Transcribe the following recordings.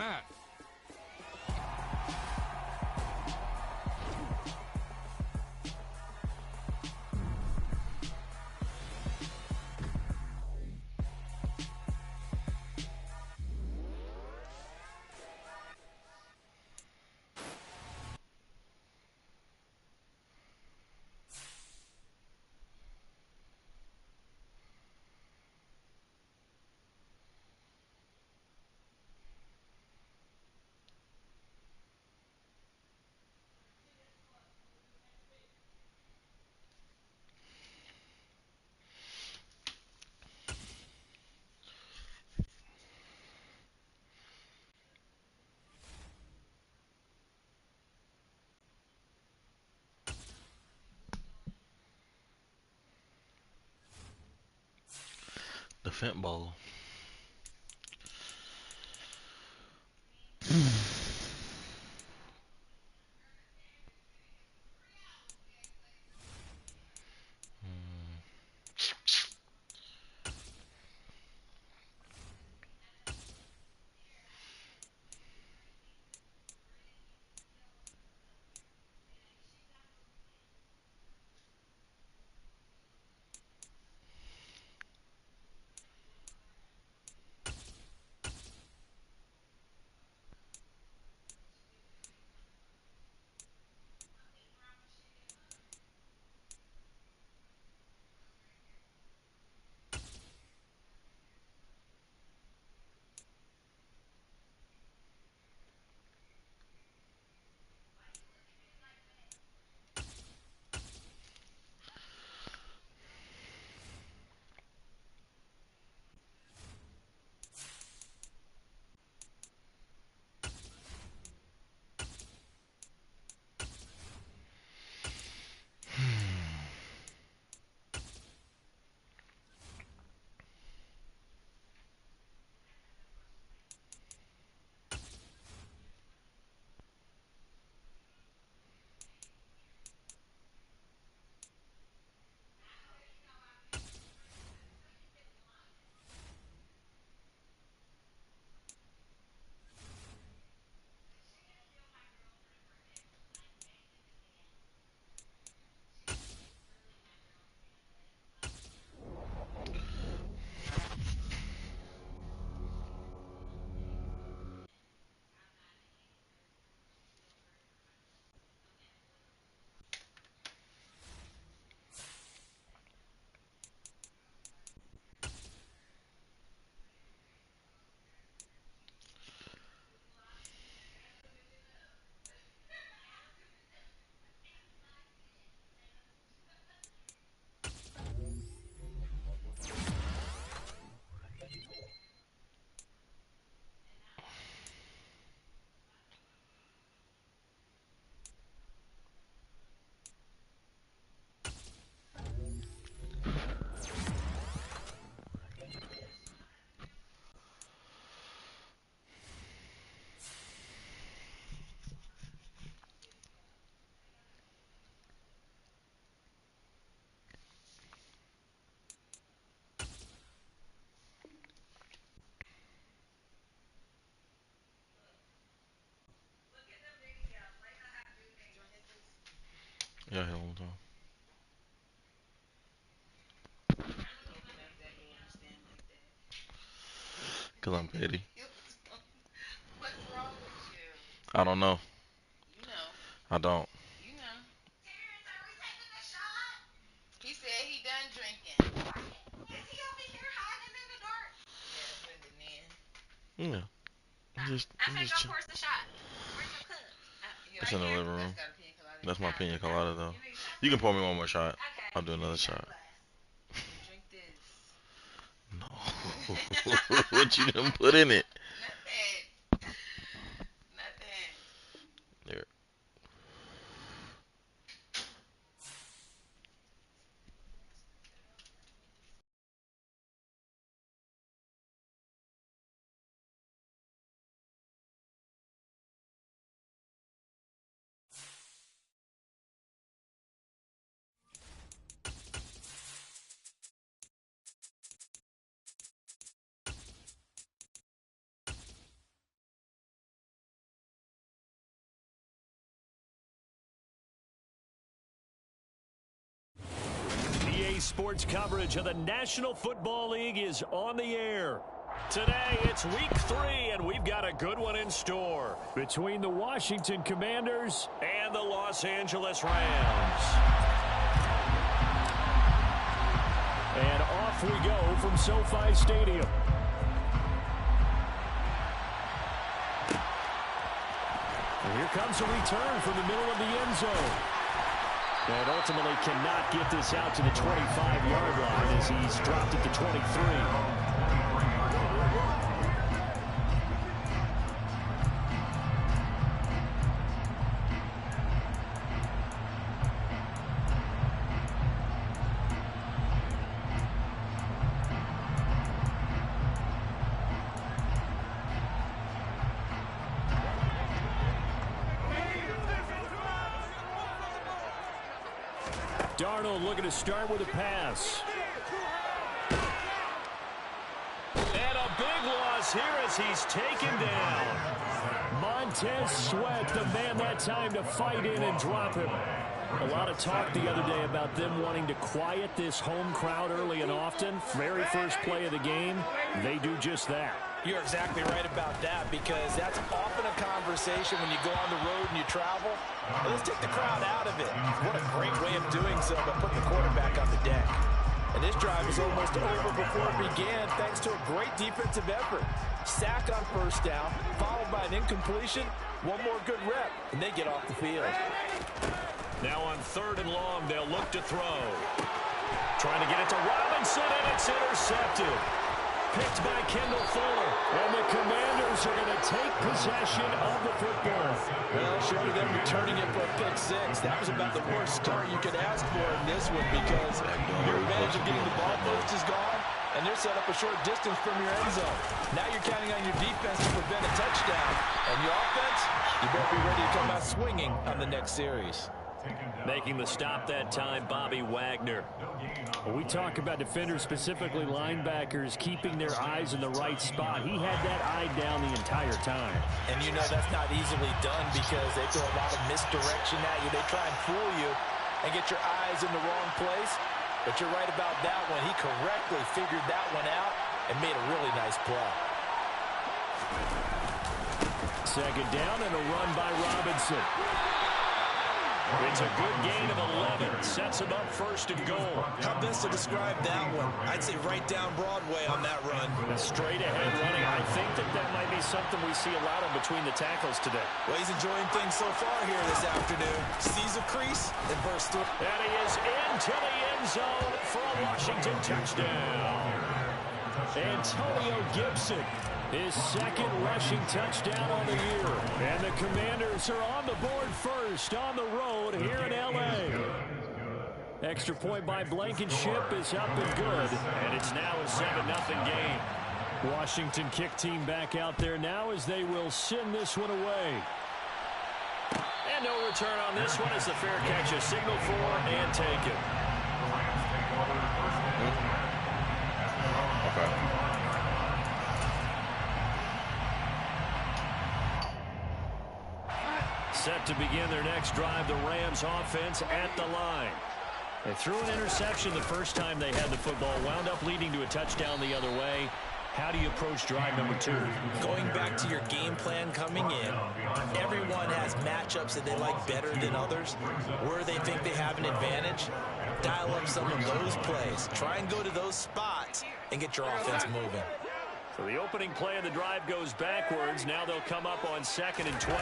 I'm at. The Fent Bowl. Yeah, hell no. Cause I'm petty. What's wrong with you? I don't know. You know. I don't. You know. Terrence, are we taking a shot? He said he done drinking. Is he over here hiding in the dark? Yeah, blending in. Yeah. I, Just, I I'm finna just go chill. pour us a shot. Where's your cup? It's Right in the here? living That's room. got a pina colada. That's my pina Yeah. colada though. Give me a shot You can glass. pour me one more shot. Okay. I'll do Give me another a shot shot. glass. And drink this. No. What you done put in it? Nothing. Nothing. There. sports coverage of the National Football League is on the air. Today, it's week 3, and we've got a good one in store between the Washington Commanders and the Los Angeles Rams. And off we go from SoFi Stadium. And here comes a return from the middle of the end zone. And ultimately cannot get this out to the 25-yard line as he's dropped at the 23. Darnold looking to start with a pass. And a big loss here as he's taken down. Montez Sweat, the man that time to fight in and drop him. A lot of talk the other day about them wanting to quiet this home crowd early and often. Very first play of the game, they do just that. You're exactly right about that, because that's often a conversation when you go on the road and you travel. Let's take the crowd out of it. What a great way of doing so, but put the quarterback on the deck. And this drive was almost over before it began, thanks to a great defensive effort. Sack on first down, followed by an incompletion. One more good rep, and they get off the field. Now on 3rd and long, they'll look to throw. Trying to get it to Robinson, and it's intercepted. Picked by Kendall Fuller. And the Commanders are going to take possession of the football. Well, short of them returning it for a pick 6, that was about the worst start you could ask for in this one, because your advantage of getting the ball first is gone, and they're set up a short distance from your end zone. Now you're counting on your defense to prevent a touchdown, and your offense, you better be ready to come out swinging on the next series. Making the stop that time, Bobby Wagner. When we talk about defenders, specifically linebackers, keeping their eyes in the right spot, he had that eye down the entire time. And you know that's not easily done, because they throw a lot of misdirection at you. They try and fool you and get your eyes in the wrong place. But you're right about that one. He correctly figured that one out and made a really nice play. 2nd down and a run by Robinson. It's a good gain of 11. Sets him up 1st and goal. How best to describe that one? I'd say right down Broadway on that run. A straight ahead running. I think that might be something we see a lot of between the tackles today. Well, he's enjoying things so far here this afternoon. Sees a crease and bursts through. And he is into the end zone for a Washington touchdown. Antonio Gibson, his 2nd rushing touchdown on the year. And the Commanders are on the board first on the road here in L.A. Extra point by Blankenship is up and good. And it's now a 7-0 game. Washington kick team back out there now as they will send this one away. And no return on this one as the fair catch is signaled for and taken. Set to begin their next drive, the Rams offense at the line. They threw an interception the first time they had the football, wound up leading to a touchdown the other way. How do you approach drive number 2? Going back to your game plan coming in, everyone has matchups that they like better than others. Where they think they have an advantage, dial up some of those plays. Try and go to those spots and get your offense moving. So the opening play of the drive goes backwards. Now they'll come up on 2nd and 12.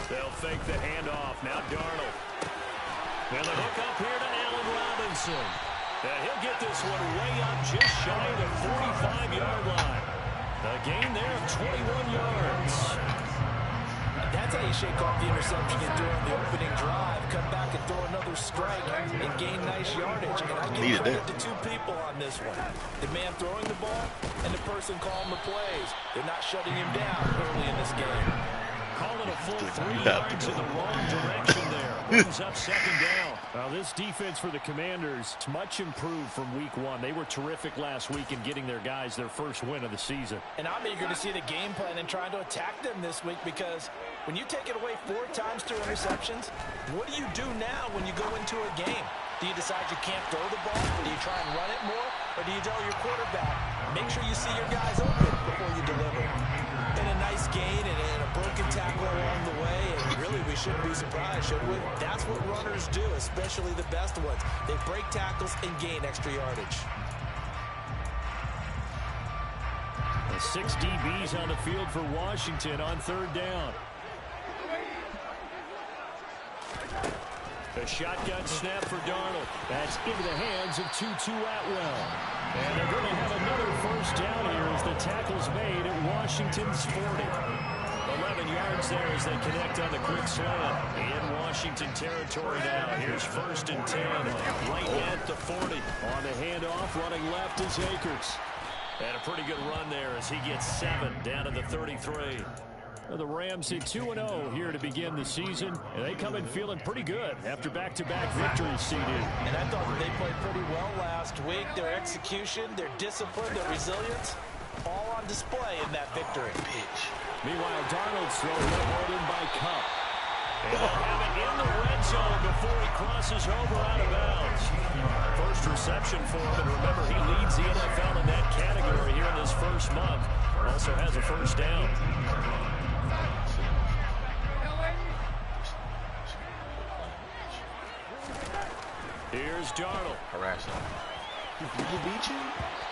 They'll fake the handoff. Now Darnold. And the hook up here to Allen Robinson. And he'll get this one way up just shy of the 45-yard line. A gain there of 21 yards. That's how you shake off the interception you do on the opening drive. Come back and throw another strike and gain nice yardage. And I give credit to 2 people on this one. The man throwing the ball and the person calling the plays. They're not shutting him down early in this game. Calling a full 3 yards in the wrong direction there. Brings up 2nd down. Now this defense for the Commanders is much improved from week 1. They were terrific last week in getting their guys their first win of the season. And I'm eager to see the game plan and trying to attack them this week, because when you take it away 4 times through interceptions, what do you do now when you go into a game? Do you decide you can't throw the ball? Do you try and run it more? Or do you tell your quarterback, make sure you see your guys open before you deliver? And a nice gain and a broken tackle along the way, and really we shouldn't be surprised, should we? That's what runners do, especially the best ones. They break tackles and gain extra yardage. 6 DBs on the field for Washington on 3rd down. A shotgun snap for Darnold. That's into the hands of Tutu Atwell. And they're going to have another 1st down here as the tackle's made at Washington's 40. 11 yards there as they connect on the quick slant. In Washington territory now. Here's 1st and 10. Right at the 40. On the handoff, running left is Akers. And a pretty good run there as he gets 7 down to the 33. Well, the Rams hit 2-0 here to begin the season, and they come in feeling pretty good after back-to-back victories, CD. And I thought that they played pretty well last week. Their execution, their discipline, their resilience, all on display in that victory. Meanwhile, Darnold's throw hauled in by Cup. And they'll have it in the red zone before he crosses over out of bounds. First reception for him, and remember, he leads the NFL in that category here in this first month. Also has a 1st down. Here's Darnold. Harassing. He beat you?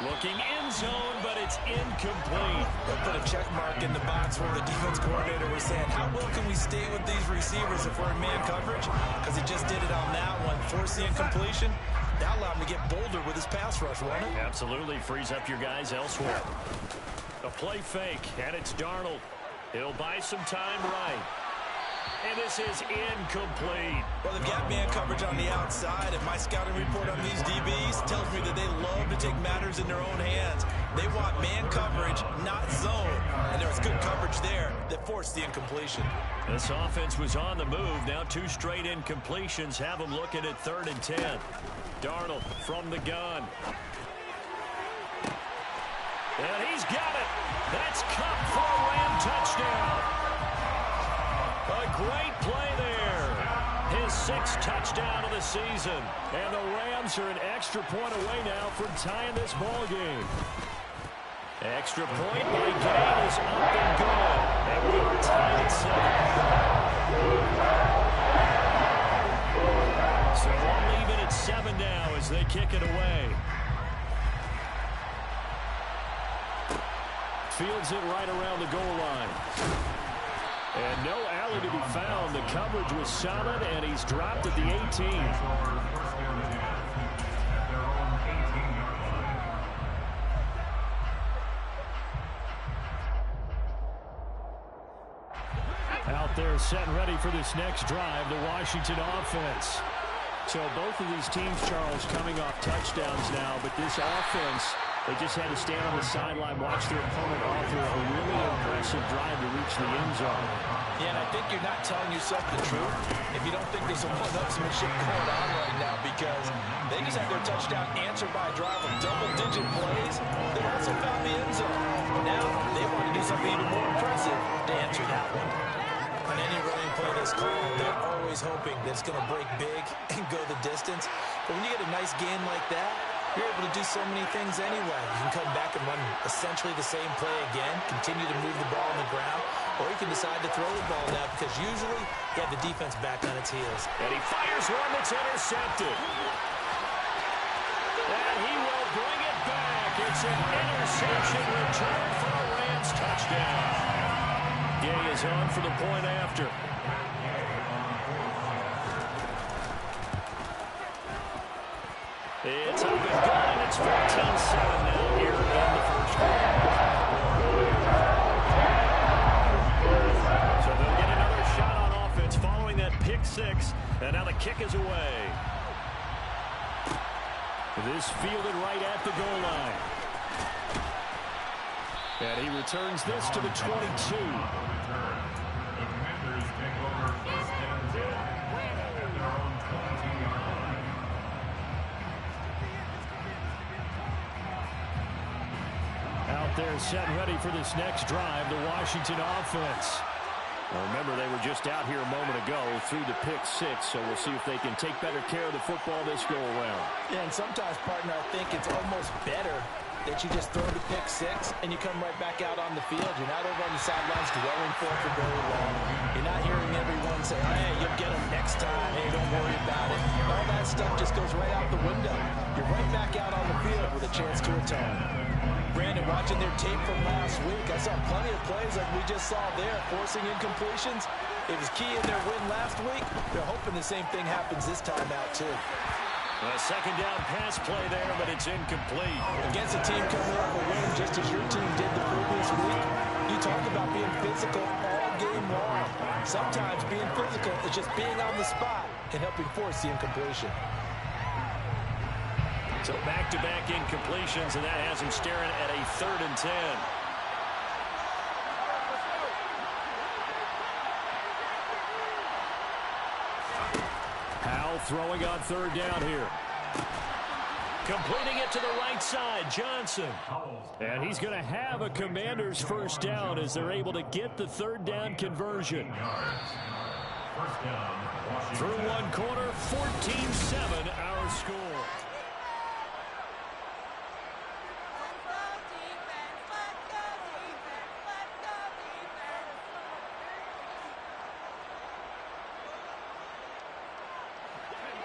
Looking in zone, but it's incomplete. They'll put a check mark in the box where the defense coordinator was saying, how well can we stay with these receivers if we're in man coverage? Because he just did it on that one. Force the incompletion. That allowed him to get bolder with his pass rush, won't it? Absolutely. Frees up your guys elsewhere. A play fake, and it's Darnold. He'll buy some time right. And this is incomplete. Well, they've got man coverage on the outside, and my scouting report on these DBs tells me that they love to take matters in their own hands. They want man coverage, not zone. And there was good coverage there that forced the incompletion. This offense was on the move. Now 2 straight incompletions have them looking at 3rd and 10. Darnold from the gun. And he's got it. That's Cup for a Ram touchdown. A great play there. His 6th touchdown of the season. And the Rams are an extra point away now from tying this ball game. Extra point by Gay is up and good. And we are tied at 7. So we'll leave it at 7 now as they kick it away. Fields it right around the goal line. And no alley to be found. The coverage was solid, and he's dropped at the 18. Out there set and ready for this next drive, the Washington offense. So both of these teams, Charles, coming off touchdowns now, but this offense, they just had to stand on the sideline, watch their opponent offer a really impressive drive to reach the end zone. Yeah, and I think you're not telling yourself the truth if you don't think there's some one-upsmanship going on right now, because they just had their touchdown answered by a drive of double-digit plays. They also found the end zone. Now they want to do something even more impressive to answer that one. On any running play that's called, they're always hoping that it's going to break big and go the distance. But when you get a nice gain like that, you're able to do so many things anyway. You can come back and run essentially the same play again, continue to move the ball on the ground, or you can decide to throw the ball now because usually you have the defense back on its heels. And he fires one that's intercepted. And he will bring it back. It's an interception return for a Rams touchdown. Gay is on for the point after. It's up and good, and it's 14-7 now here in the first quarter. So they'll get another shot on offense following that pick 6, and now the kick is away. This fielded right at the goal line. And he returns this to the 22. Out there set and ready for this next drive, the Washington offense. Well, remember, they were just out here a moment ago through the pick six, so we'll see if they can take better care of the football this go-around. Yeah, and sometimes, partner, I think it's almost better that you just throw the pick six and you come right back out on the field. You're not over on the sidelines dwelling for very long. You're not hearing everyone say, hey, you'll get them next time. Hey, don't worry about it. All that stuff just goes right out the window. You're right back out on the field with a chance to atone. Brandon, watching their tape from last week, I saw plenty of plays like we just saw there, forcing incompletions. It was key in their win last week. They're hoping the same thing happens this time out, too. A second down pass play there, but it's incomplete. Against a team coming off a win just as your team did the previous week, you talk about being physical all game long. Sometimes being physical is just being on the spot and helping force the incompletion. So back-to-back incompletions, and that has him staring at a 3rd and 10. Howell throwing on 3rd down here. Completing it to the right side, Johnson. And he's going to have a Commanders 1st down as they're able to get the 3rd down conversion. Through one quarter, 14-7 our score.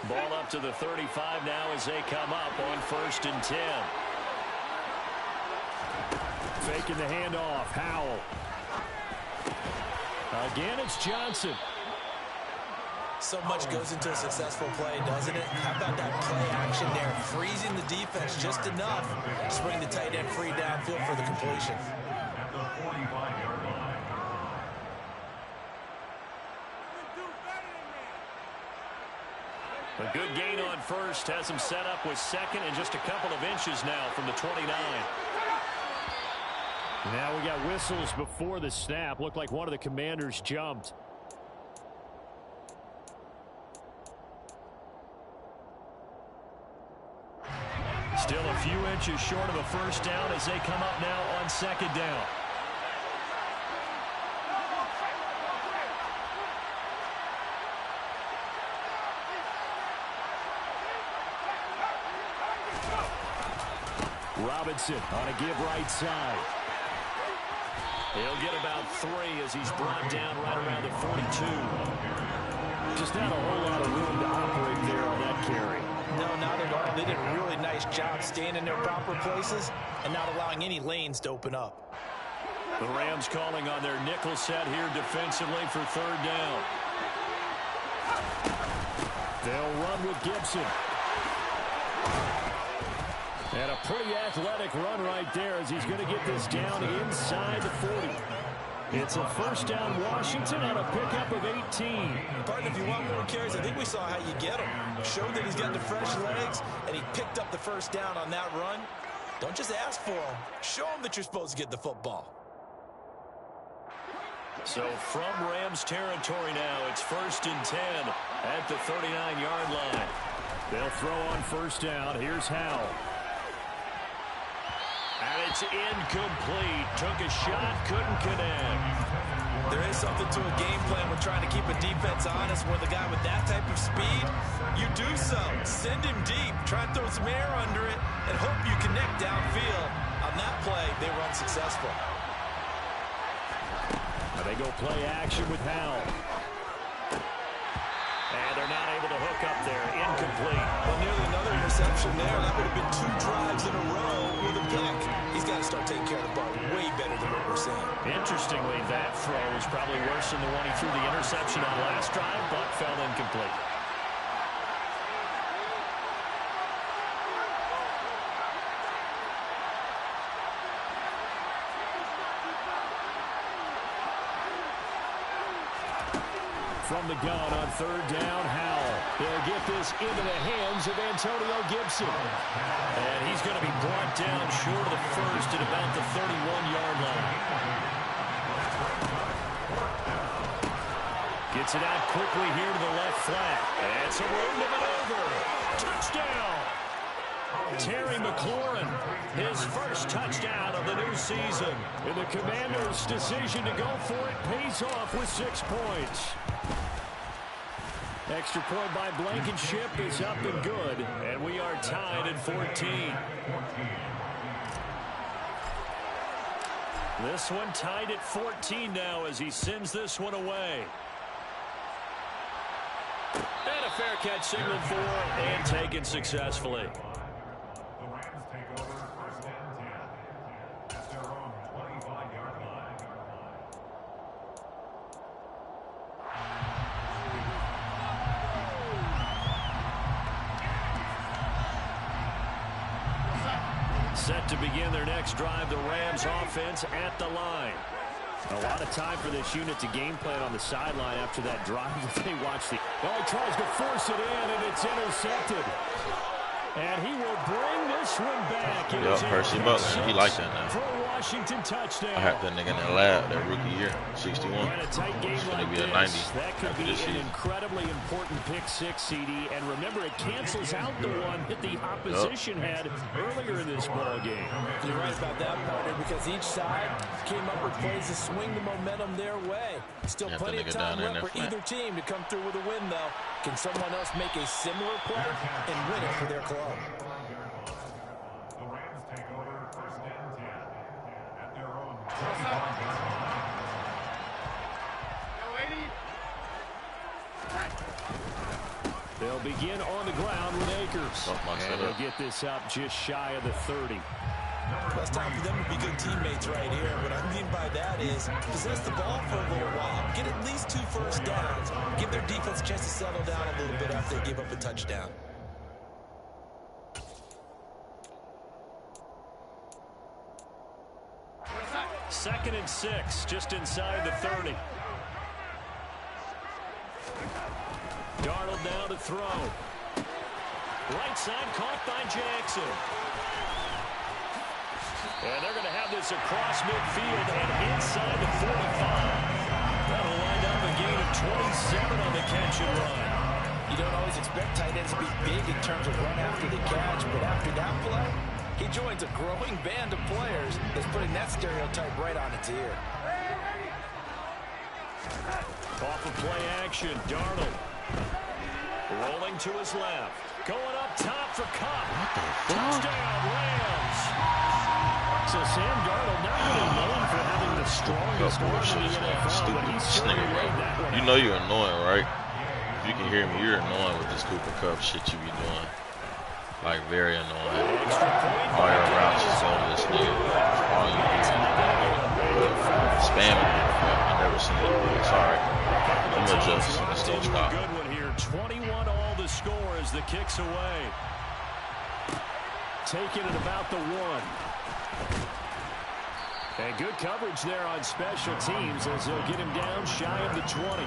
Ball up to the 35 now as they come up on 1st and 10. Faking the handoff, Howell. Again, it's Johnson. So much goes into a successful play, doesn't it? How about that play action there? Freezing the defense just enough to bring the tight end free downfield for the completion. A good gain on 1st has him set up with 2nd and just a couple of inches now from the 29. Now we got whistles before the snap. Looked like one of the Commanders jumped. Still a few inches short of a 1st down as they come up now on 2nd down. Robinson on a give right side. He'll get about 3 as he's brought down right around the 42. Just not a whole lot of room to operate there on that carry. No, not at all. They did a really nice job staying in their proper places and not allowing any lanes to open up. The Rams calling on their nickel set here defensively for 3rd down. They'll run with Gibson. And a pretty athletic run right there as he's going to get this down inside the 40. It's a 1st down Washington on a pickup of 18. Partner, if you want more carries, I think we saw how you get them. Showed that he's got the fresh legs, and he picked up the 1st down on that run. Don't just ask for them. Show them that you're supposed to get the football. So from Rams territory now, it's 1st and 10 at the 39-yard line. They'll throw on 1st down. Here's Howell. And it's incomplete. Took a shot, couldn't connect. There is something to a game plan when trying to keep a defense honest with a guy with that type of speed. You do so. Send him deep. Try and throw some air under it and hope you connect downfield. On that play, they were unsuccessful. They go play action with Howell. And they're not able to hook up there. Incomplete. Well, nearly another interception there. That would have been 2 drives in a row with a pick. He's got to start taking care of the ball way better than what we're seeing. Interestingly, that throw was probably worse than the one he threw the interception on last drive, but fell incomplete. From the gun on 3rd down, Howell. They'll get this into the hands of Antonio Gibson. And he's going to be brought down short of the 1st at about the 31-yard line. Gets it out quickly here to the left flat. And it's a road to maneuver. Touchdown! Terry McLaurin, his first touchdown of the new season. And the Commanders' decision to go for it pays off with 6 points. Extra point by Blankenship is up and good, and we are tied at 14. This one tied at 14 now as he sends this one away. And a fair catch signaled for and taken successfully. The Rams take over 1st and 10 at their own 25-yard line. Set to begin their next drive, the Rams offense at the line. A lot of time for this unit to game plan on the sideline after that drive that they watch the... Oh, he tries to force it in, and it's intercepted. And he will bring this one back. Yep, Percy Butler. He likes that now. For a Washington touchdown. I had that nigga in the lab that rookie year, 61. And a tight game It's going like to be a 90 that could after be this an season. incredibly important pick six, CD. And remember, it cancels out the one that the opposition had earlier in this ball game. You're right about that, partner, because each side came up with plays to swing the momentum their way. Still Yeah, plenty of time left for either team to come through with a win, though. Can someone else make a similar play and win it for their club? The Rams take over 1st and 10 at their own 25-yard line. They'll begin on the ground with Akers. And they'll get this up just shy of the 30. Well, it's time for them to be good teammates right here. What I mean by that is possess the ball for a little while, get at least 2 first downs, give their defense a chance to settle down a little bit after they give up a touchdown. Second and 6, just inside the 30. Darnold now to throw. Right side caught by Jackson. And they're going to have this across midfield and inside the 45. That'll wind up a gain of 27 on the catch and run. You don't always expect tight ends to be big in terms of run after the catch, but after that play, he joins a growing band of players that's putting that stereotype right on its ear. Off of play action, Darnold. Rolling to his left. Going up top for Cup. Touchdown, Rams. So Sam Darnold not really known for having the strongest arm in the NFL, but he's certainly made that one. You know you're annoying, right? If you can hear me, you're annoying with this Cooper Kupp shit you be doing. Like, very annoying. All your routes is on this nigga. All you do. Spamming. I've never seen it. Sorry. I'm gonna adjust. I'm still stop. Good one here. 21 all the score as the kick's away. Taking it about the 1. And good coverage there on special teams as they'll get him down shy of the 20.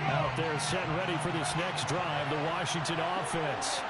Out there set and ready for this next drive, the Washington offense.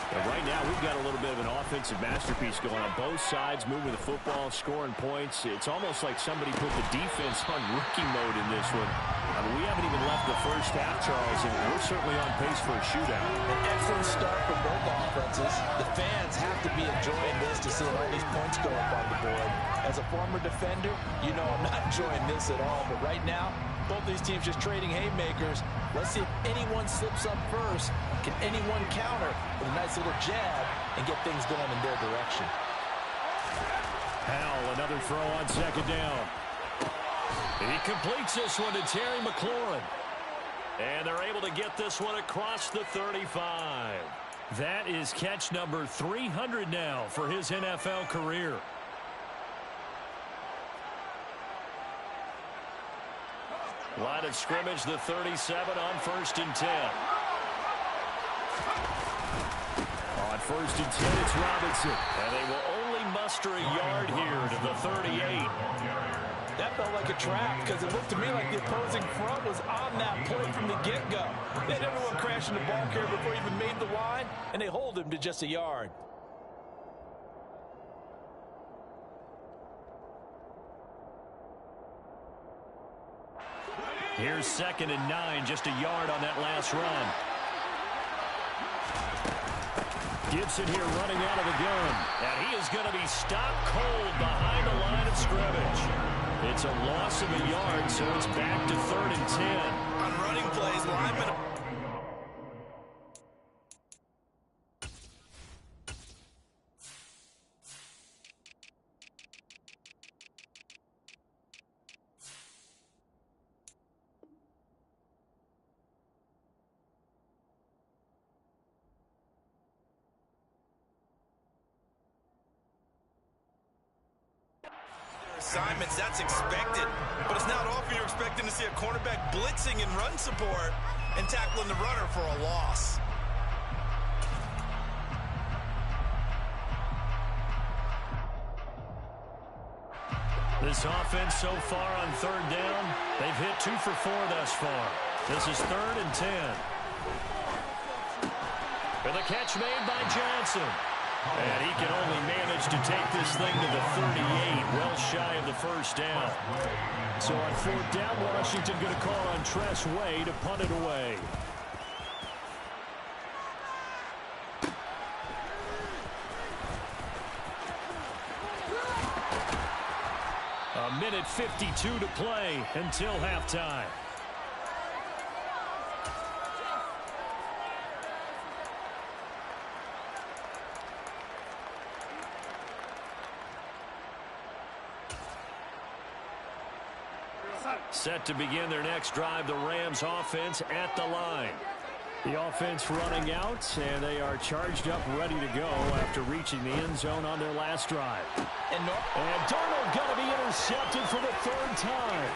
And right now, we've got a little bit of an offensive masterpiece going on. Both sides moving the football, scoring points. It's almost like somebody put the defense on rookie mode in this one. I mean, we haven't even left the first half, Charles, and we're certainly on pace for a shootout. An excellent start for both offenses. The fans have to be enjoying this to see all these points go up on the board. As a former defender, you know I'm not enjoying this at all. But right now, both these teams just trading haymakers. Let's see if anyone slips up first. Can anyone counter with a nice little jab and get things going in their direction? Howell, another throw on second down. He completes this one to Terry McLaurin. And they're able to get this one across the 35. That is catch number 300 now for his NFL career. Line of scrimmage, the 37 on 1st and 10. On 1st and 10, it's Robinson. And they will only muster a yard here to the 38. That felt like a trap because it looked to me like the opposing front was on that play from the get-go. They had everyone crashing the ball carrier before he even made the line, and they hold him to just a yard. Here's 2nd and 9, just a yard on that last run. Gibson here running out of the gun. And he is going to be stopped cold behind the line of scrimmage. It's a loss of a yard, so it's back to 3rd and 10. On running plays, linemen... assignments, that's expected. But it's not often you're expecting to see a cornerback blitzing in run support and tackling the runner for a loss. This offense so far on 3rd down, they've hit 2 for 4 thus far. This is 3rd and 10. And the catch made by Johnson. And he can only manage to take this thing to the 38, well shy of the first down. So on 4th down, Washington going to call on Tress Way to punt it away. A minute 52 to play until halftime. Set to begin their next drive, the Rams offense at the line. The offense running out, and they are charged up, ready to go after reaching the end zone on their last drive. And Darnold going to be intercepted for the 3rd time.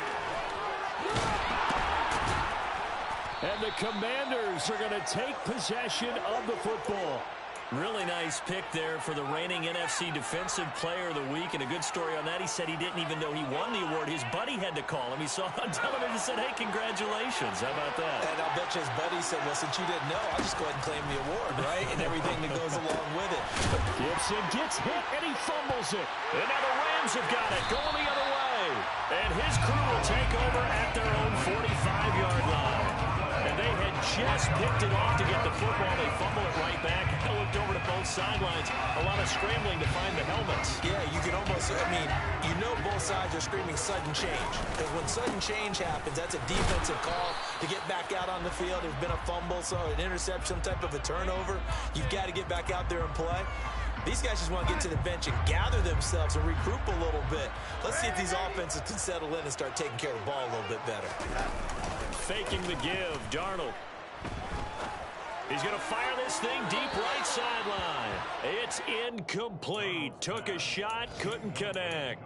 And the Commanders are going to take possession of the football. Really nice pick there for the reigning NFC Defensive Player of the Week. And a good story on that. He said he didn't even know he won the award. His buddy had to call him. He saw it on television and said, hey, congratulations. How about that? And I'll bet you his buddy said, well, since you didn't know, I'll just go ahead and claim the award, right? And everything that goes along with it. Gibson gets hit, and he fumbles it. And now the Rams have got it, going the other way. And his crew will take over at their own 45-yard line. And they had just picked it off to get the football. They fumble it right back. I looked over to both sidelines. A lot of scrambling to find the helmets. Yeah, you can almost, I mean, you know both sides are screaming sudden change. Because when sudden change happens, that's a defensive call to get back out on the field. There's been a fumble, so an interception, some type of a turnover. You've got to get back out there and play. These guys just want to get to the bench and gather themselves and regroup a little bit. Let's see if these offenses can settle in and start taking care of the ball a little bit better. Faking the give, Darnold. He's going to fire this thing deep right sideline. It's incomplete. Took a shot, couldn't connect.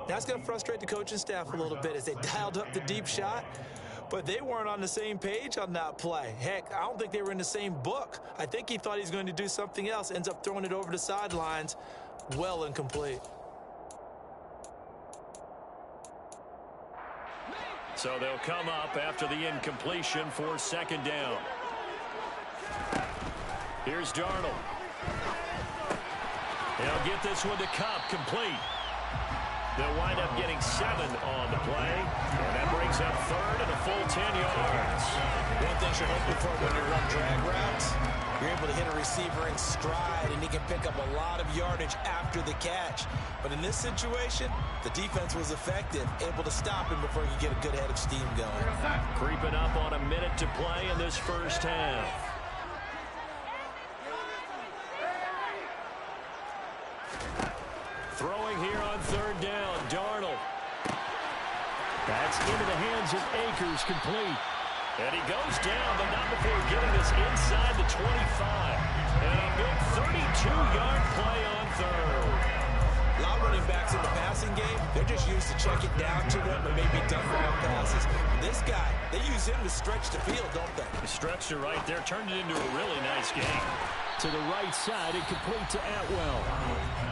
That's going to frustrate the coaching staff a little bit as they dialed up the deep shot. But they weren't on the same page on that play. Heck, I don't think they were in the same book. I think he thought he was going to do something else. Ends up throwing it over the sidelines. Well incomplete. So they'll come up after the incompletion for 2nd down. Here's Darnold. He'll get this one to Cup, complete. They'll wind up getting 7 on the play. And that brings up 3rd and a full 10 yards. One thing you're hoping for when you run drag routes, you're able to hit a receiver in stride, and he can pick up a lot of yardage after the catch. But in this situation, the defense was effective, able to stop him before he could get a good head of steam going. Creeping up on a minute to play in this first half. Throwing here on 3rd down, Darnold. That's into the hands of Akers, complete. And he goes down, but not before getting this inside the 25. And a big 32-yard play on 3rd. A lot of running backs in the passing game, they're just used to check it down to them and maybe dump off passes. This guy, they use him to stretch the field, don't they? He stretched it right there, turned it into a really nice game. To the right side, and complete to Atwell.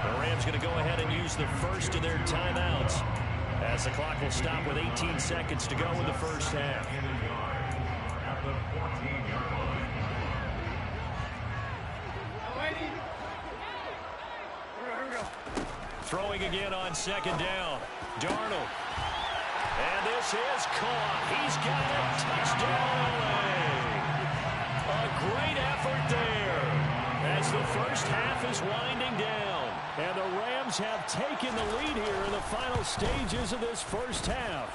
The Rams going to go ahead and use the first of their timeouts as the clock will stop with 18 seconds to go in the first half. Throwing again on 2nd down. Darnold. And this This is caught. He's got it. Touchdown, LA. A great effort there as the first half is winding down. And the Rams have taken the lead here in the final stages of this first half.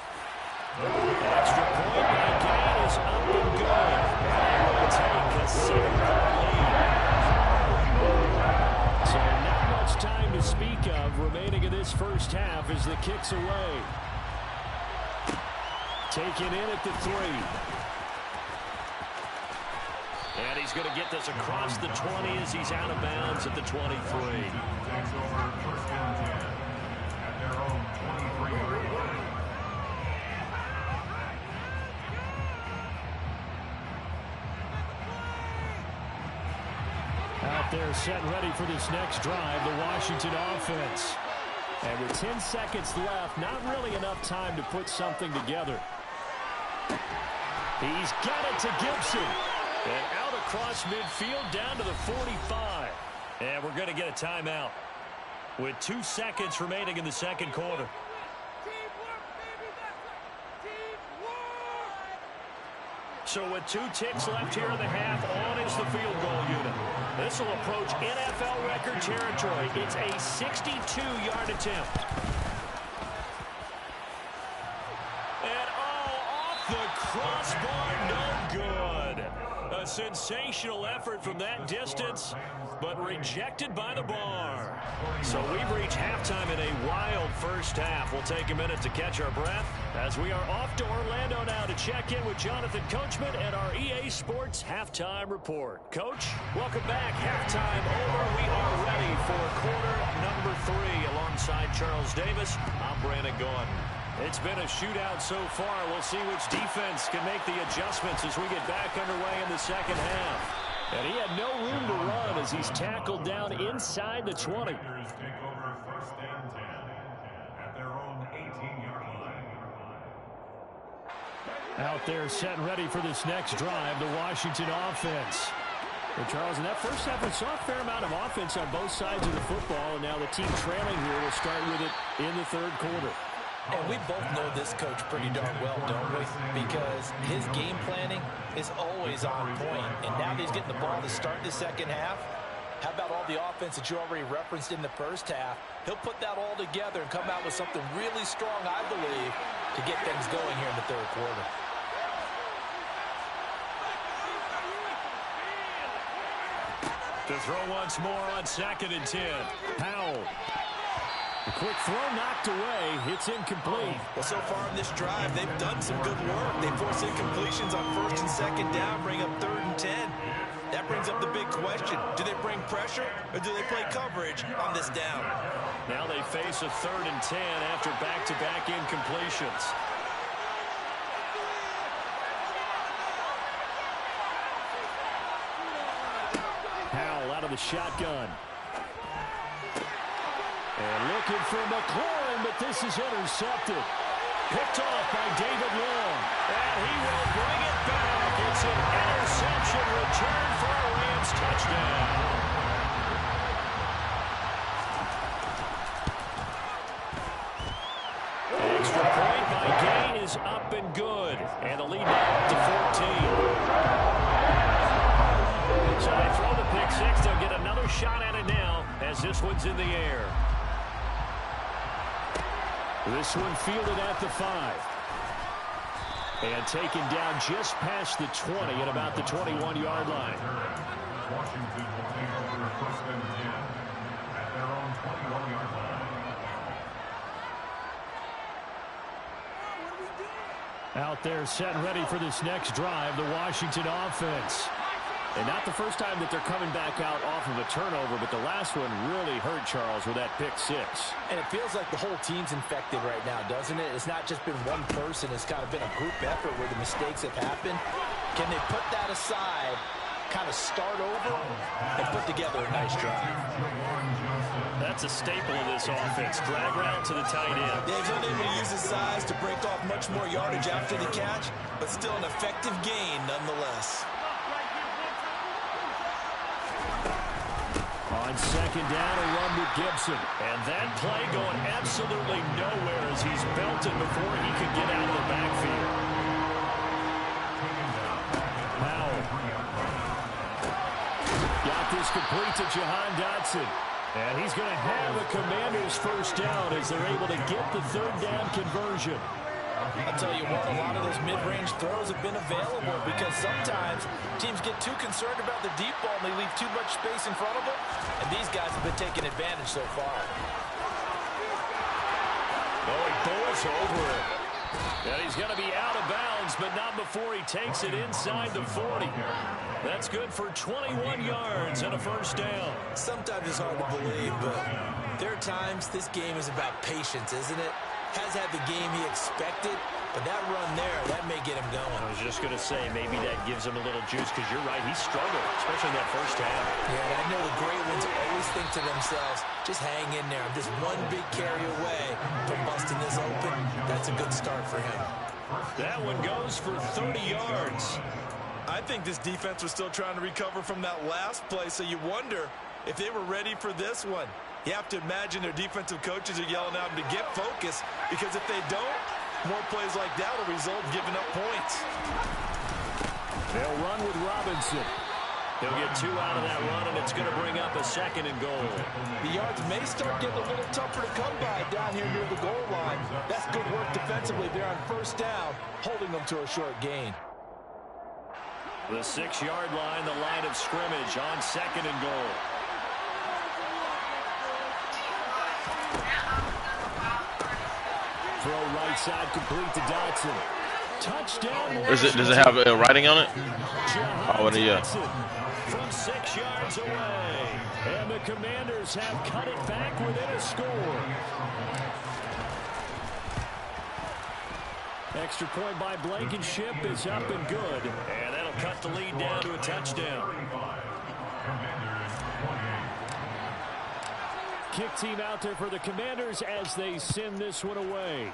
Extra point by Gain is up and good. And will take a 7-point lead. So not much time to speak of remaining in this first half as the kick's away. Taken in at the 3. And he's going to get this across the 20 as he's out of bounds at the 23. Takes over first and 10 at their own 23-yard line. Out there set and ready for this next drive, the Washington offense. And with 10 seconds left, not really enough time to put something together. He's got it to Gibson. And out across midfield down to the 45. And we're going to get a timeout with 2 seconds remaining in the second quarter. So with 2 ticks left here in the half, on is the field goal unit. This will approach NFL record territory. It's a 62-yard attempt. And off the crossbar, no good. A sensational effort from that distance, but rejected by the bar. So we've reached halftime in a wild first half. We'll take a minute to catch our breath as we are off to Orlando now to check in with Jonathan Coachman and our EA Sports Halftime Report. Coach, welcome back. Halftime over. We are ready for quarter number 3 alongside Charles Davis. I'm Brandon Gaudin. It's been a shootout so far. We'll see which defense can make the adjustments as we get back underway in the second half. And he had no room to run as he's tackled down inside the 20. Take over first and 10 at their own 18-yard line. Out there set and ready for this next drive, the Washington offense. Well, Charles, in that first half, we saw a fair amount of offense on both sides of the football, and now the team trailing here will start with it in the third quarter. And we both know this coach pretty darn well, don't we? Because his game planning is always on point. And now that he's getting the ball to start the second half, how about all the offense that you already referenced in the first half? He'll put that all together and come out with something really strong, I believe, to get things going here in the third quarter. To throw once more on 2nd and 10. Powell. A quick throw knocked away. It's incomplete. Well, so far in this drive, they've done some good work. They force incompletions on 1st and 2nd down, bring up 3rd and 10. That brings up the big question. Do they bring pressure or do they play coverage on this down? Now they face a 3rd and 10 after back-to-back incompletions. Powell out of the shotgun. And looking for McLaurin, but this is intercepted. Picked off by David Long. And he will bring it back. It's an interception return for a Rams touchdown. Extra point by Gain is up and good. And the lead now up to 14. So they throw the pick 6. They'll get another shot at it now as this one's in the air. This one fielded at the 5. And taken down just past the 20 at about the 21-yard line. Washington will take over first and 10 at their own 21-yard line. Out there set and ready for this next drive, the Washington offense. And not the first time that they're coming back out off of a turnover, but the last one really hurt Charles with that pick 6. And it feels like the whole team's infected right now, doesn't it? It's not just been one person. It's kind of been a group effort where the mistakes have happened. Can they put that aside, kind of start over, and put together a nice drive? That's a staple of this offense. Drag route to the tight end. Yeah, he's unable to use his size to break off much more yardage after the catch, but still an effective gain nonetheless. On On second down, a run with Gibson. And that play going absolutely nowhere as he's belted before he could get out of the backfield. Powell. Got this complete to Jahan Dotson. And he's going to have the Commanders' first down as they're able to get the third down conversion. I'll tell you what, a lot of those mid-range throws have been available because sometimes teams get too concerned about the deep ball and they leave too much space in front of them. And these guys have been taking advantage so far. Oh, he bowls over it. And he's going to be out of bounds, but not before he takes it inside the 40. That's good for 21 yards and a first down. Sometimes it's hard to believe, but there are times this game is about patience, isn't it? Has had the game he expected, but that run there, that may get him going. I was just going to say, maybe that gives him a little juice, because you're right, he struggled, especially in that first half. Yeah, and I know the great ones always think to themselves, just hang in there. I'm just one big carry away from busting this open. That's a good start for him. That one goes for 30 yards. I think this defense was still trying to recover from that last play, so you wonder if they were ready for this one. You have to imagine their defensive coaches are yelling at them to get focused, because if they don't, more plays like that will result in giving up points. They'll run with Robinson. He'll get 2 out of that run, and it's going to bring up a second and goal. The yards may start getting a little tougher to come by down here near the goal line. That's good work defensively there on first down, holding them to a short gain. The 6-yard line, the line of scrimmage on second and goal. Throw right side complete to Dotson. Touchdown. Does it have writing on it? Oh, yeah. From 6 yards away. And the Commanders have cut it back within a score. Extra point by Blankenship is up and good. And that'll cut the lead down to a touchdown. Kick team out there for the Commanders as they send this one away.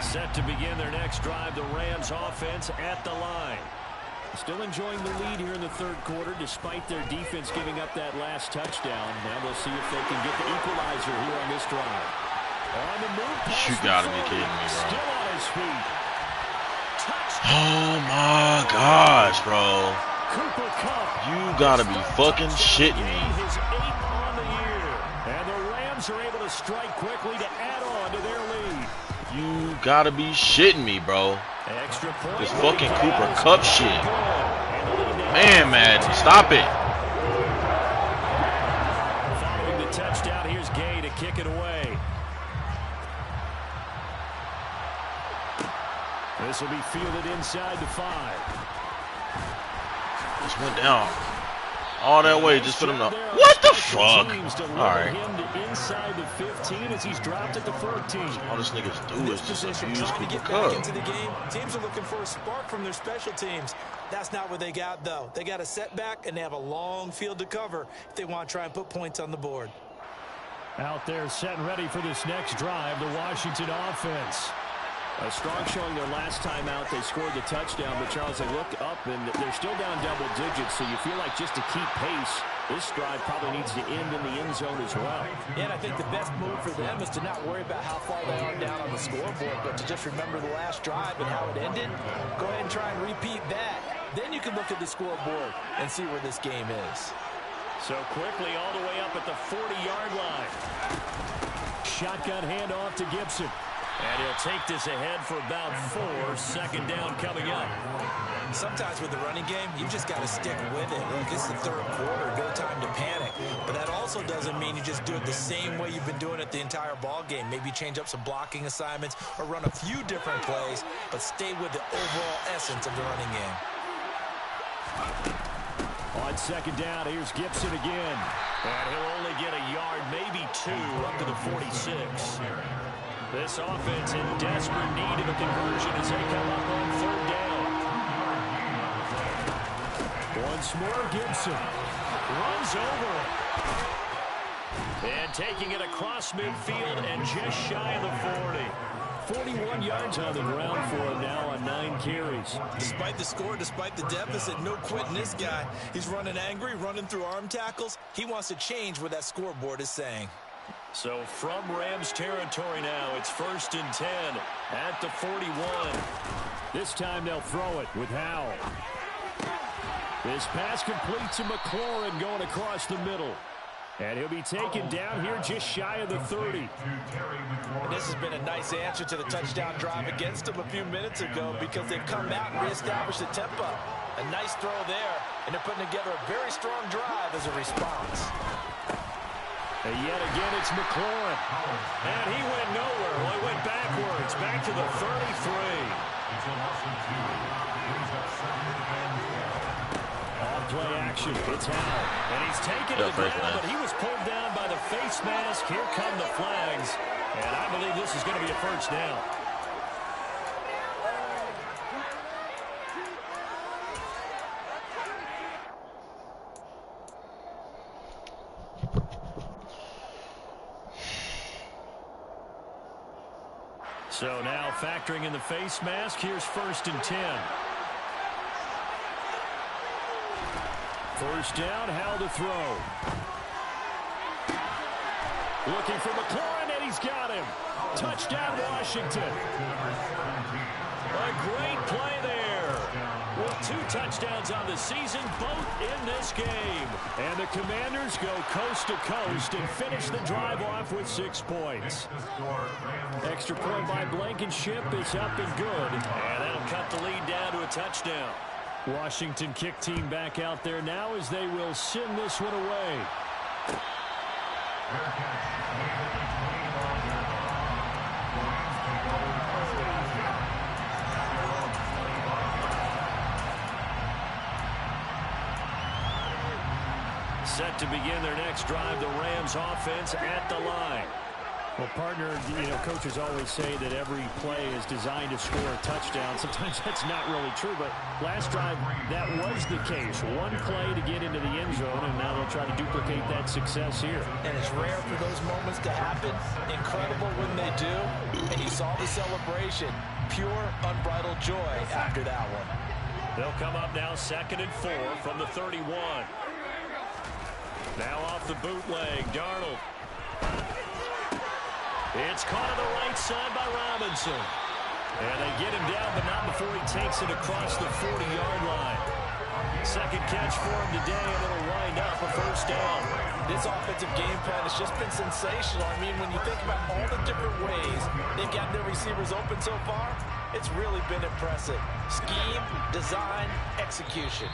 Set to begin their next drive, the Rams offense at the line. Still enjoying the lead here in the third quarter despite their defense giving up that last touchdown. Now we'll see if they can get the equalizer here on this drive. On the move, you gotta be kidding me, bro. Still on his feet. Oh my gosh, bro. Cooper Kupp. You gotta be fucking shitting me. His 8th on the year. And the Rams are able to strike quickly to add on to their lead. You gotta be shitting me, bro. Extra point. This fucking Cooper Kupp shit. Man, Madden, stop it. Following the touchdown, here's Gay to kick it away. This will be fielded inside the 5. Just went down. All that way just put him up. What the fuck? All right. Inside the 15 as he's dropped at the 14. All this niggas do is just abuse trying to Cooper get back Kupp. into the game. Teams are looking for a spark from their special teams. That's not what they got, though. They got a setback, and they have a long field to cover if they want to try and put points on the board. Out there set and ready for this next drive, the Washington offense. A strong showing their last time out. They scored the touchdown, but Charles, they looked up, and they're still down double digits, so you feel like just to keep pace, this drive probably needs to end in the end zone as well. Yeah, and I think the best move for them is to not worry about how far they are down on the scoreboard, but to just remember the last drive and how it ended. Go ahead and try and repeat that. Then you can look at the scoreboard and see where this game is. So quickly all the way up at the 40-yard line. Shotgun handoff to Gibson. And he'll take this ahead for about 4. Second down coming up. Sometimes with the running game, you just got to stick with it. Look, it's the third quarter, no time to panic. But that also doesn't mean you just do it the same way you've been doing it the entire ball game. Maybe change up some blocking assignments or run a few different plays, but stay with the overall essence of the running game. On second down, here's Gibson again. And he'll only get a yard, maybe 2, up to the 46. This offense in desperate need of a conversion as they come up on third down. once more. Gibson runs over it. And taking it across midfield and just shy of the 40. 41 yards on the ground for him now on 9 carries. Despite the score, despite the deficit, no quitting this guy. He's running angry, running through arm tackles. He wants to change what that scoreboard is saying. So from Rams territory now, it's 1st and 10 at the 41. This time they'll throw it with Howell. This pass complete to McLaurin going across the middle. And he'll be taken down here just shy of the 30. And this has been a nice answer to the touchdown drive against him a few minutes ago because they've come out and reestablished the tempo. A nice throw there, and they're putting together a very strong drive as a response. And yet again, it's McLaurin. And he went nowhere. Well, he went backwards, back to the 33. Off-play action. It's Howell. And he's taken to the ground, but he was pulled down by the face mask. Here come the flags. And I believe this is going to be a first down. So now factoring in the face mask, here's 1st and 10. First down, Howell to throw. Looking for McLaurin, and he's got him. Touchdown, Washington. A great play there. With 2 touchdowns on the season, both in this game. And the Commanders go coast to coast and finish the drive off with 6 points. Extra point by Blankenship is up and good. And that'll cut the lead down to a touchdown. Washington kick team back out there now as they will send this one away. Set to begin their next drive, the Rams offense at the line. Well, partner, coaches always say that every play is designed to score a touchdown. Sometimes that's not really true, but last drive, that was the case. One play to get into the end zone, and now they'll try to duplicate that success here. And it's rare for those moments to happen. Incredible when they do. And you saw the celebration. Pure, unbridled joy after that one. They'll come up now 2nd and 4 from the 31. Now off the bootleg, Darnold. It's caught on the right side by Robinson. And they get him down, but not before he takes it across the 40-yard line. Second catch for him today, and it'll wind up a first down. This offensive game plan has just been sensational. I mean, when you think about all the different ways they've gotten their receivers open so far, it's really been impressive. Scheme, design, execution.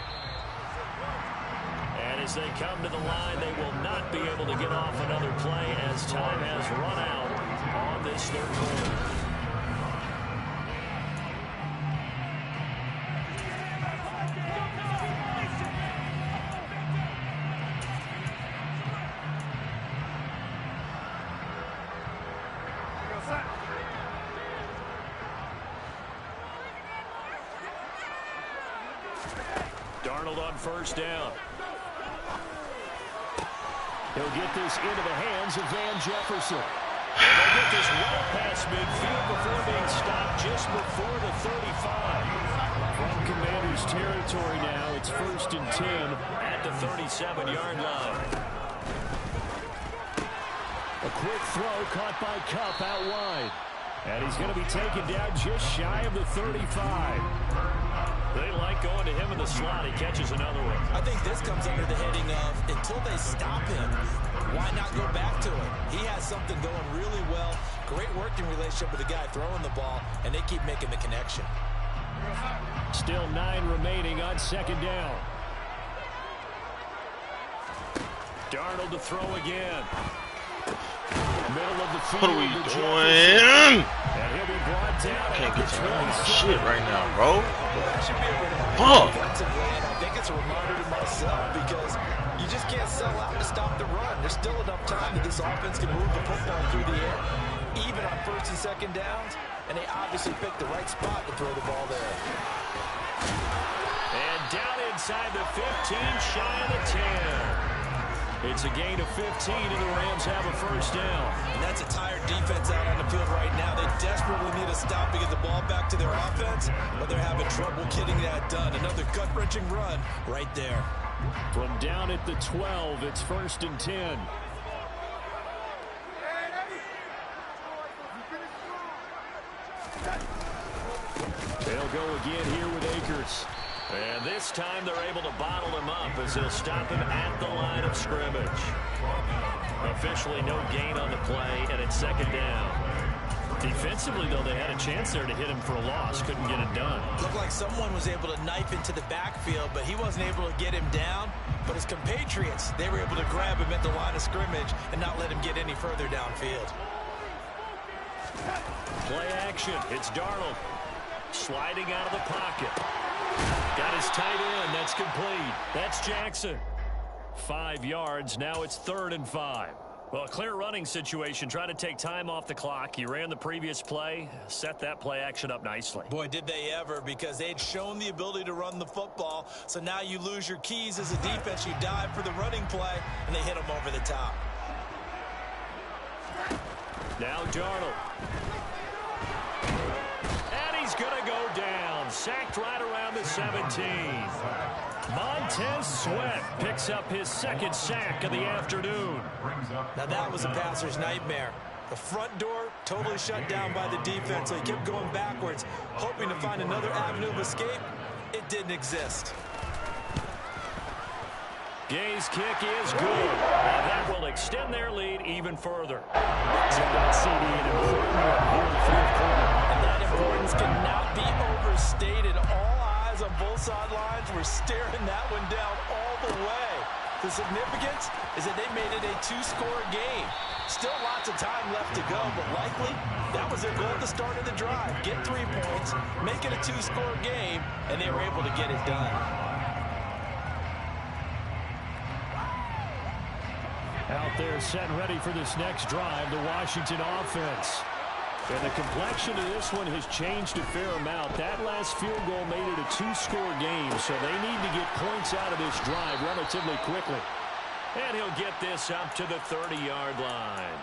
And as they come to the line, they will not be able to get off another play as time has run out on this 3rd quarter. Darnold on first down. He'll get this into the hands of Van Jefferson. And they'll get this well past midfield before being stopped just before the 35. From Commanders territory now, it's 1st and 10 at the 37-yard line. A quick throw caught by Kupp out wide. And he's going to be taken down just shy of the 35. They like going to him in the slot. He catches another one. I think this comes under the heading of until they stop him, why not go back to him? He has something going really well. Great working relationship with the guy throwing the ball, and they keep making the connection. Still 9 remaining on 2nd down. Darnold to throw again. Middle of the field. What are we doing? And he'll be brought down. Can't get to my shit right now, bro. Fuck. I think it's a reminder to myself because you just can't sell out to stop the run. There's still enough time that this offense can move the football through the air, even on 1st and 2nd downs, and they obviously picked the right spot to throw the ball there. And down inside the 15, shy of the 10. It's a gain of 15, and the Rams have a first down. And that's a tired defense out on the field right now. They desperately need a stop to get the ball back to their offense, but they're having trouble getting that done. Another gut-wrenching run right there. From down at the 12, it's 1st and 10. They'll go again here with Akers. And this time they're able to bottle him up as they'll stop him at the line of scrimmage. Officially no gain on the play, and it's 2nd down. Defensively, though, they had a chance there to hit him for a loss. Couldn't get it done. Looked like someone was able to knife into the backfield, but he wasn't able to get him down. But his compatriots, they were able to grab him at the line of scrimmage and not let him get any further downfield. Play action. It's Darnold. Sliding out of the pocket. Got his tight end. That's complete. That's Jackson. 5 yards. Now it's 3rd and 5. Well, a clear running situation. Try to take time off the clock. You ran the previous play. Set that play action up nicely. Boy, did they ever, because they'd shown the ability to run the football. So now you lose your keys as a defense. You dive for the running play, and they hit them over the top. Now Darnold. And he's going to go down. Sacked right around the 17. Montez Sweat picks up his 2nd sack of the afternoon. Now that was a passer's nightmare. The front door totally shut down by the defense, so he kept going backwards, hoping to find another avenue of escape. It didn't exist. Gay's kick is good. And that will extend their lead even further. CD an important one here in the 4th quarter. And that importance cannot be overstated. All eyes on both sidelines were staring that one down all the way. The significance is that they made it a 2-score game. Still lots of time left to go, but likely that was their goal at the start of the drive. Get 3 points, make it a 2-score game, and they were able to get it done. Out there set and ready for this next drive, the Washington offense. And the complexion of this one has changed a fair amount. That last field goal made it a 2-score game, so they need to get points out of this drive relatively quickly. And he'll get this up to the 30-yard line.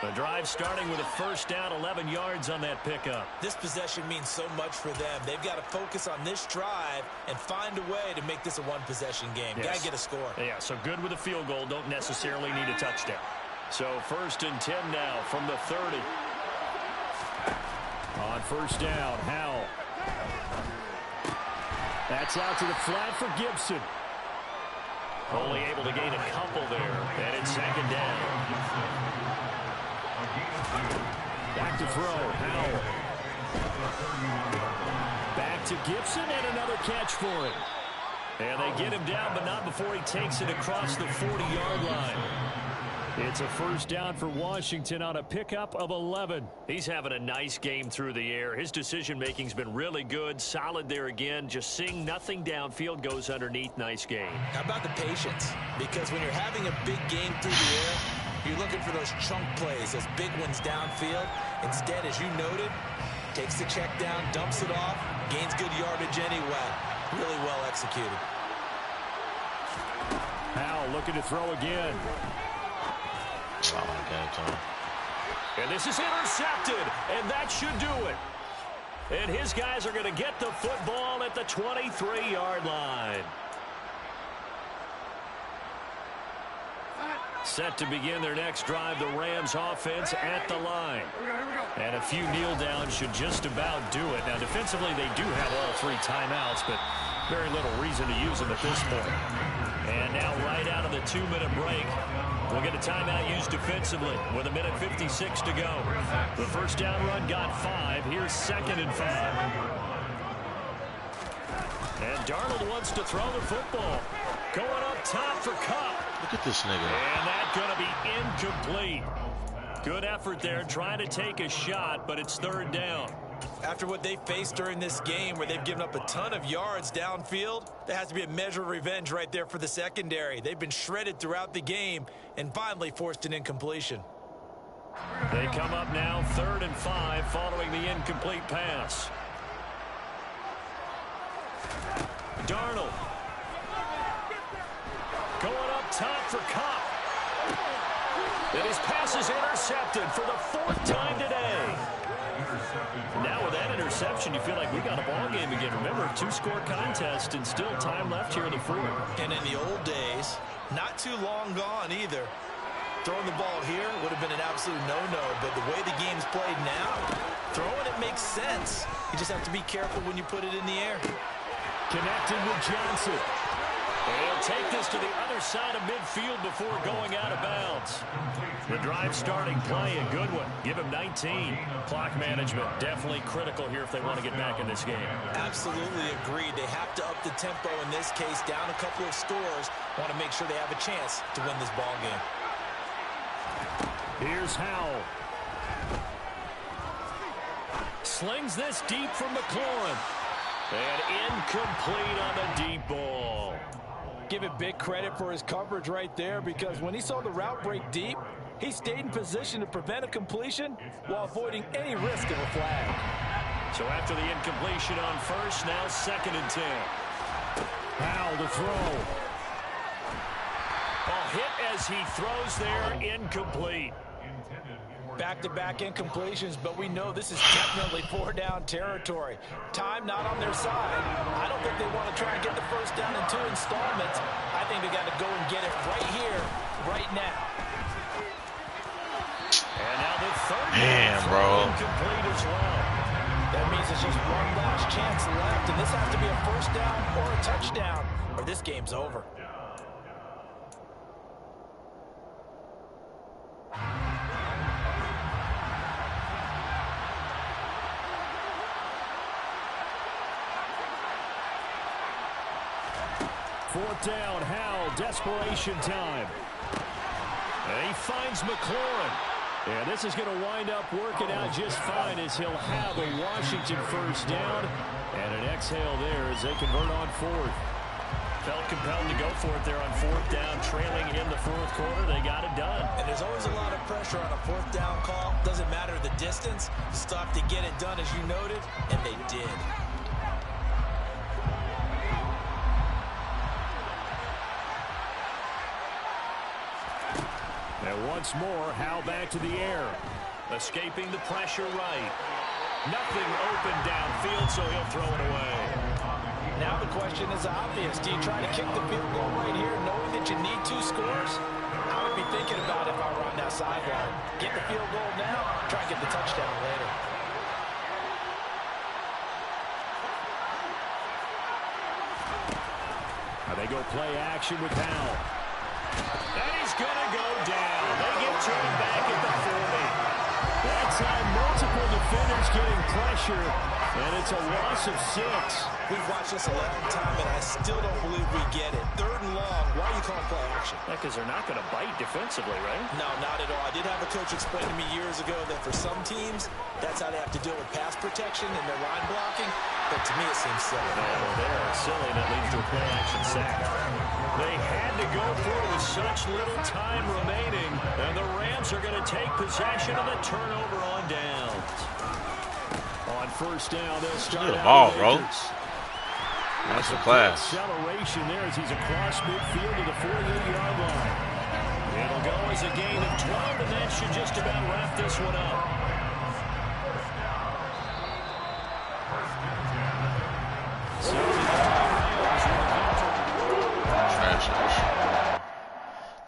The drive starting with a first down, 11 yards on that pickup. This possession means so much for them. They've got to focus on this drive and find a way to make this a one-possession game. Yes. Got to get a score. Yeah, so good with a field goal. Don't necessarily need a touchdown. So 1st and 10 now from the 30. On first down, Howell. That's out to the flat for Gibson. Only able to gain a couple there. And it's 2nd down. Back to throw, Howell. Back to Gibson, and another catch for him. And they get him down, but not before he takes it across the 40-yard line. It's a first down for Washington on a pickup of 11. He's having a nice game through the air. His decision-making's been really good, solid there again. Just seeing nothing downfield goes underneath. Nice game. How about the patience? Because when you're having a big game through the air, you're looking for those chunk plays, those big ones downfield. Instead, as you noted, takes the check down, dumps it off, gains good yardage anyway. Really well executed. Howell looking to throw again. And this is intercepted, and that should do it. And his guys are going to get the football at the 23-yard line. Set to begin their next drive, the Rams offense at the line. And a few kneel downs should just about do it. Now, defensively, they do have all 3 timeouts, but very little reason to use them at this point. And now right out of the 2-minute break, we'll get a timeout used defensively with 1:56 to go. The first down run got 5. Here's 2nd and 5. And Darnold wants to throw the football. Going up top for Kupp. Look at this nigga. And that's going to be incomplete. Good effort there, trying to take a shot, but it's 3rd down. After what they faced during this game where they've given up a ton of yards downfield, there has to be a measure of revenge right there for the secondary. They've been shredded throughout the game and finally forced an incompletion. They come up now 3rd and 5 following the incomplete pass. Darnold for Cup. And his pass is intercepted for the 4th time today. Now with that interception, you feel like we got a ball game again. Remember, 2-score contest and still time left here in the 4th. And in the old days, not too long gone either, throwing the ball here would have been an absolute no-no. But the way the game's played now, throwing it makes sense. You just have to be careful when you put it in the air. Connected with Johnson. And he'll take this to the other side of midfield before going out of bounds. The drive starting play, a good one. Give him 19. Clock management definitely critical here if they want to get back in this game. Absolutely agreed. They have to up the tempo in this case, down a couple of scores. Want to make sure they have a chance to win this ball game. Here's Howell. Slings this deep from McLaurin. And incomplete on the deep ball. Give it big credit for his coverage right there, because when he saw the route break deep, he stayed in position to prevent a completion while avoiding any risk of a flag. So after the incompletion on first, now 2nd and 10. Howell to throw. Ball hit as he throws there, incomplete. Back-to-back incompletions, but we know this is definitely 4-down territory. Time not on their side. I don't think they want to try and get the first down in 2 installments. I think they got to go and get it right here, right now. And now the 3rd Man, bro. Incomplete as well. That means it's just one last chance left, and this has to be a first down or a touchdown, or this game's over. Fourth down, Howell, desperation time. And he finds McLaurin. And this is going to wind up working out just fine as he'll have a Washington first down. And an exhale there as they convert on 4th. Felt compelled to go for it there on 4th down, trailing in the 4th quarter. They got it done. And there's always a lot of pressure on a 4th down call. Doesn't matter the distance. Stop to get it done, as you noted, and they did. And once more, Howell back to the air. Escaping the pressure right. Nothing open downfield, so he'll throw it away. Now the question is obvious. Do you try to kick the field goal right here knowing that you need 2 scores? I would be thinking about it if I were on that sideline. Get the field goal now, try and get the touchdown later. Now they go play action with Howell. And he's going to go down. They get to him back at the 40. That's how multiple defenders getting pressure, and it's a loss of 6. We've watched this 11 times, and I still don't believe we get it. 3rd and long, why are you calling play action? Because they're not going to bite defensively, right? No, not at all. I did have a coach explain to me years ago that for some teams, that's how they have to deal with pass protection and their line blocking. But to me, it seems silly. Well, they're silly, and it leads to a play action sack. They had to go for it with such little time remaining, and the Rams are going to take possession of the turnover on downs. On first down, they'll start the ball, out bro. Akers. That's a class. Acceleration there as he's across midfield to the 48-yard line. It'll go as a gain of 12, and that should just about wrap this one up.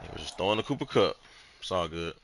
He was just throwing the Cooper Cup. It's all good.